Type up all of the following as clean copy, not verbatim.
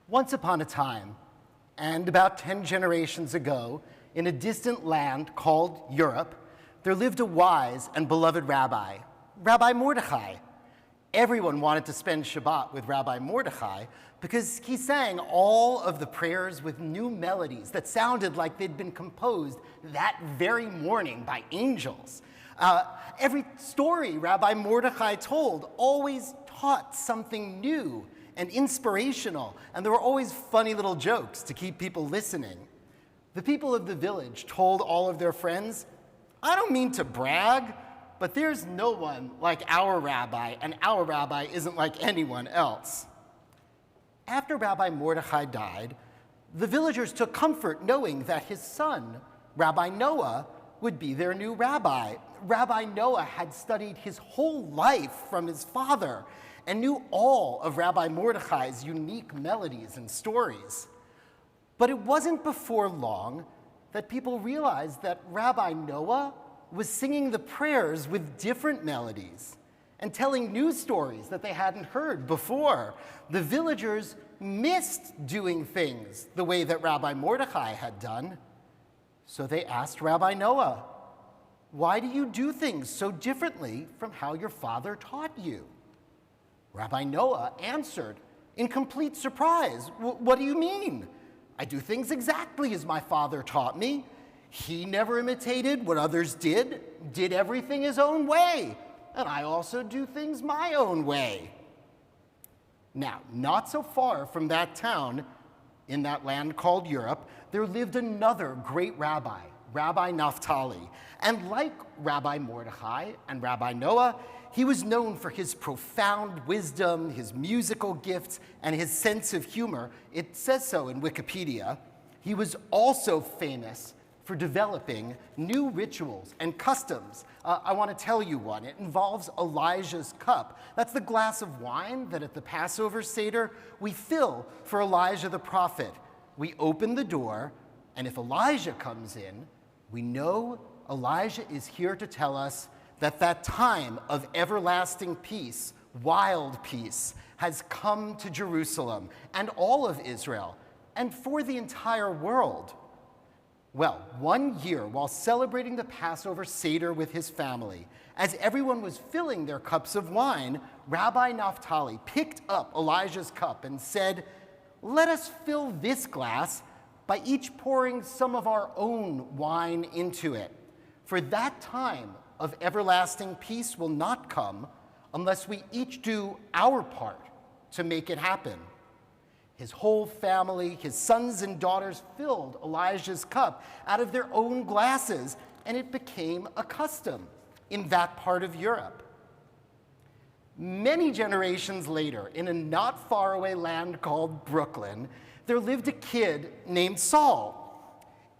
Once upon a time, and about 10 generations ago, in a distant land called Europe, there lived a wise and beloved rabbi, Rabbi Mordechai. Everyone wanted to spend Shabbat with Rabbi Mordechai because he sang all of the prayers with new melodies that sounded like they'd been composed that very morning by angels. Every story Rabbi Mordechai told always taught something new and inspirational, and there were always funny little jokes to keep people listening. The people of the village told all of their friends, "I don't mean to brag, but there's no one like our rabbi, and our rabbi isn't like anyone else." After Rabbi Mordechai died, the villagers took comfort knowing that his son, Rabbi Noah, would be their new rabbi. Rabbi Noah had studied his whole life from his father and knew all of Rabbi Mordechai's unique melodies and stories. But it wasn't before long that people realized that Rabbi Noah was singing the prayers with different melodies and telling new stories that they hadn't heard before. The villagers missed doing things the way that Rabbi Mordechai had done. So they asked Rabbi Noah, "Why do you do things so differently from how your father taught you?" Rabbi Noah answered in complete surprise, "What do you mean? I do things exactly as my father taught me. He never imitated what others did everything his own way, and I also do things my own way." Now, not so far from that town, in that land called Europe, there lived another great rabbi, Rabbi Naphtali. And like Rabbi Mordechai and Rabbi Noah, he was known for his profound wisdom, his musical gifts, and his sense of humor. It says so in Wikipedia. He was also famous for developing new rituals and customs. I want to tell you one. It involves Elijah's cup. That's the glass of wine that at the Passover Seder we fill for Elijah the prophet. We open the door, and if Elijah comes in, we know Elijah is here to tell us that that time of everlasting peace, wild peace, has come to Jerusalem and all of Israel, and for the entire world. Well, one year, while celebrating the Passover Seder with his family, as everyone was filling their cups of wine, Rabbi Naphtali picked up Elijah's cup and said, "Let us fill this glass by each pouring some of our own wine into it. For that time of everlasting peace will not come unless we each do our part to make it happen." His whole family, his sons and daughters, filled Elijah's cup out of their own glasses, and it became a custom in that part of Europe. Many generations later, in a not far away land called Brooklyn, there lived a kid named Saul.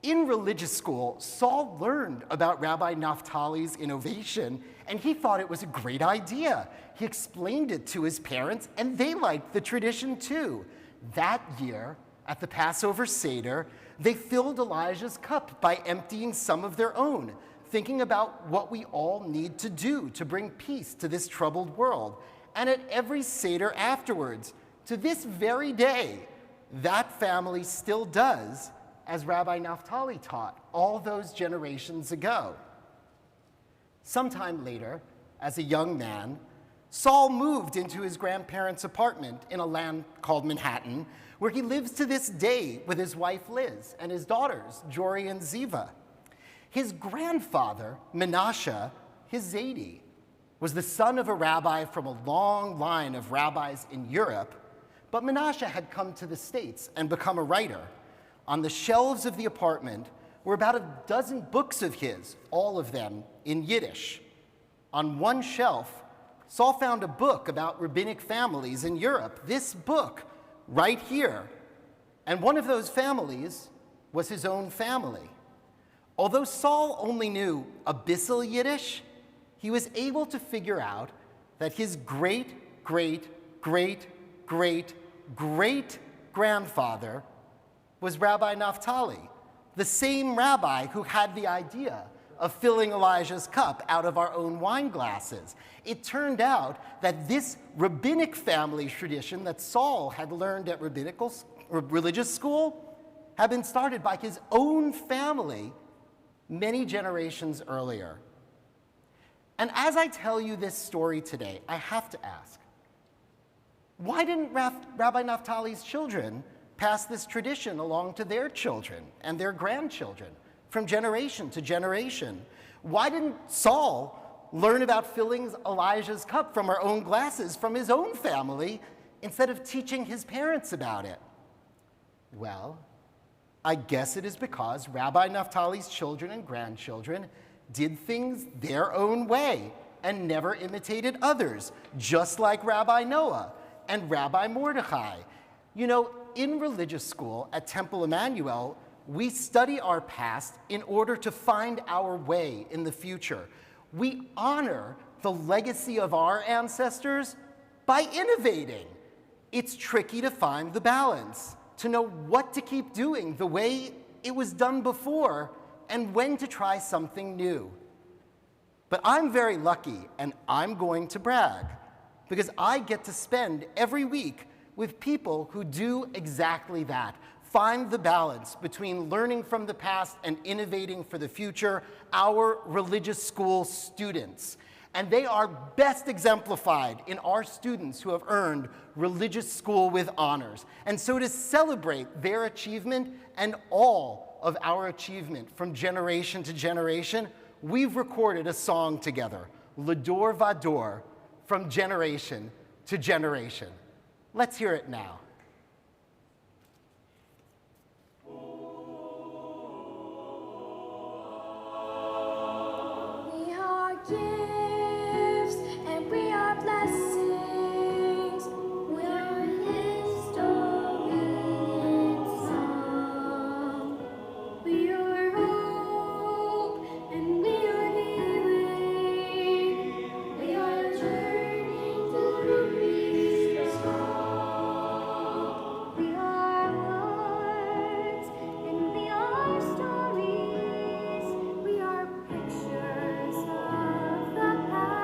In religious school, Saul learned about Rabbi Naphtali's innovation, and he thought it was a great idea. He explained it to his parents, and they liked the tradition too. That year, at the Passover Seder, they filled Elijah's cup by emptying some of their own, thinking about what we all need to do to bring peace to this troubled world. And at every Seder afterwards, to this very day, that family still does as Rabbi Naphtali taught all those generations ago. Sometime later, as a young man, Saul moved into his grandparents' apartment in a land called Manhattan, where he lives to this day with his wife Liz and his daughters Jory and Ziva. His grandfather, Menashe, his Zadie, was the son of a rabbi from a long line of rabbis in Europe, but Menashe had come to the States and become a writer. On the shelves of the apartment were about a dozen books of his, all of them in Yiddish. On one shelf, Saul found a book about rabbinic families in Europe, this book right here. And one of those families was his own family. Although Saul only knew abyssal Yiddish, he was able to figure out that his great, great, great, great, great grandfather was Rabbi Naphtali, the same rabbi who had the idea of filling Elijah's cup out of our own wine glasses. It turned out that this rabbinic family tradition that Saul had learned at rabbinical religious school had been started by his own family many generations earlier. And as I tell you this story today, I have to ask, why didn't Rabbi Naphtali's children pass this tradition along to their children and their grandchildren from generation to generation? Why didn't Saul learn about filling Elijah's cup from our own glasses from his own family instead of teaching his parents about it? Well, I guess it is because Rabbi Naphtali's children and grandchildren did things their own way and never imitated others, just like Rabbi Noah and Rabbi Mordechai. You know, in religious school at Temple Emanu-El, we study our past in order to find our way in the future. We honor the legacy of our ancestors by innovating. It's tricky to find the balance, to know what to keep doing the way it was done before and when to try something new. But I'm very lucky, and I'm going to brag, because I get to spend every week with people who do exactly that. Find the balance between learning from the past and innovating for the future, our religious school students. And they are best exemplified in our students who have earned religious school with honors. And so to celebrate their achievement and all of our achievement from generation to generation, we've recorded a song together, L'Dor Vador, from generation to generation. Let's hear it now. We are gifts and we are blessings. We are history in song. We are hope and we are healing. We are journey to be strong. We are words and we are stories. We are pictures of the past.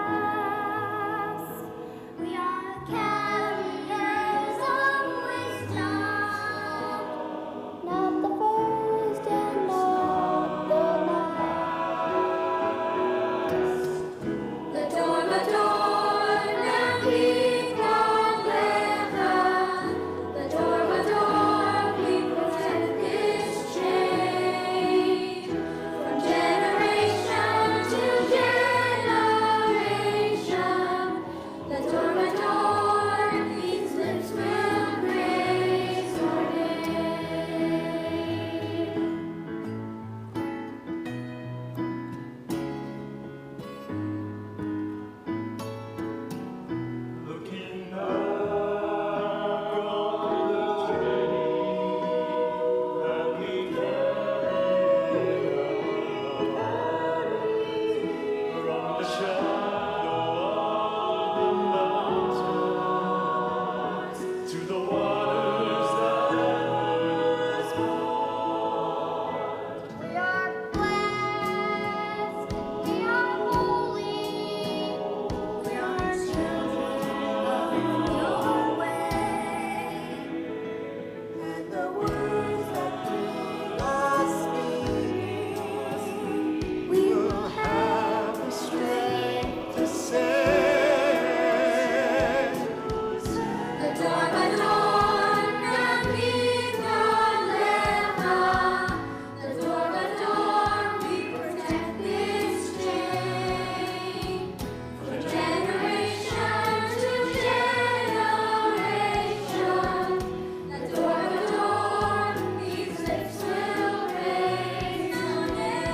We are carriers of wisdom, not the first and not the last. L'Dor Vador, Na'vi Lecha. L'Dor Vador, we protect this chain. From generation to generation, L'Dor Vador, these lips will praise your name. Looking back on the journey that we carried from the shadow of the mountains to the waters that endless part. We are blessed, we are holy, we are children of your way. And the words that bring us peace, we will have the strength to say. L'Dor Vador, Na'vi Lecha. L'Dor Vador, we protect this chain. From generation to generation, L'Dor Vador, these lips will praise your name.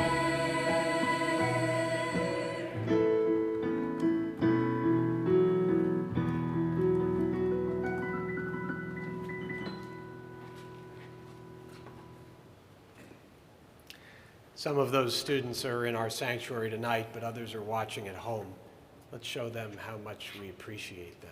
Some of those students are in our sanctuary tonight, but others are watching at home. Let's show them how much we appreciate them.